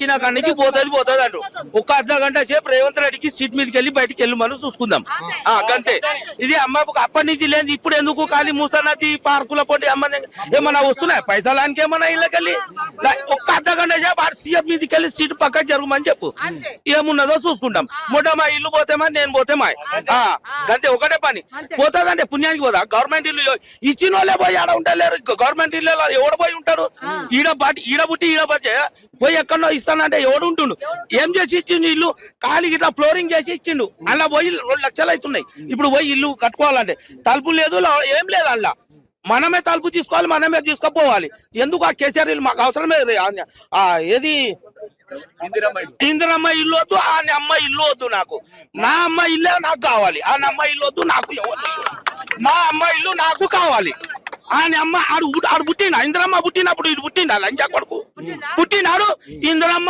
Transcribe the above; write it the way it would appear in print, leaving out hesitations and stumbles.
ఎక్కిన కాడికి పోతుంది అంటారు. ఒక అర్ధ గంట సేపు రేవంత్ రెడ్డికి సీట్ మీదకి వెళ్ళి బయటికి వెళ్ళి మనం చూసుకుందాం అంతే. ఇది అమ్మ అప్పటి నుంచి లేదు, ఇప్పుడు ఎందుకు ఖాళీ మూసనది పార్కుల పోటీ అమ్మ ఏమన్నా వస్తున్నాయి పైసలానికి ఏమన్నా ఇళ్ళకెళ్ళి ఒక్క అర్ధ గంట సేపు సీఎం మీదకి వెళ్ళి సీట్ పక్కకి జరగమని చెప్పు, ఏమున్నదో చూసుకుంటాం. మొట్ట మా ఇల్లు పోతేమా నేను పోతేమా అంతే, ఒకటే పని. పోతుందంటే పుణ్యానికి పోదా. గవర్నమెంట్ ఇల్లు ఇచ్చిన వాళ్ళే పోయి ఆడ ఉంటలేరు, గవర్నమెంట్ ఇల్లు ఎవడు పోయి ఉంటాడు? ఈడ పుట్టి ఈడ పోయి ఎక్కడో ఇస్తానంటే ఎవడు ఉంటుండు? ఏం చేసి ఇచ్చిండు? ఇల్లు ఖాళీ ఇట్లా ఫ్లోరింగ్ చేసి ఇచ్చిండు, అలా పోయి 2 లక్షలు అవుతున్నాయి. ఇప్పుడు పోయి ఇల్లు కట్టుకోవాలంటే తలుపు లేదు, ఏం లేదు. అలా మనమే తలుపు తీసుకోవాలి, మనమే తీసుకుపోవాలి. ఎందుకు ఆ కేసీఆర్ ఇల్లు మాకు అవసరమే. ఏది ఇందిరమ్మ ఇల్లు వద్దు, ఆ అమ్మ ఇల్లు వద్దు. నాకు నా అమ్మ ఇల్లే నాకు కావాలి, ఆ అమ్మ ఇల్లు వద్దు నాకు. నా అమ్మ ఇల్లు నాకు కావాలి. ఆయన అమ్మ ఆడు పుట్టిన ఇందిరమ్మ పుట్టినప్పుడు ఇటు పుట్టిండా లంచా కొడుకు పుట్టినాడు ఇందిరమ్మ.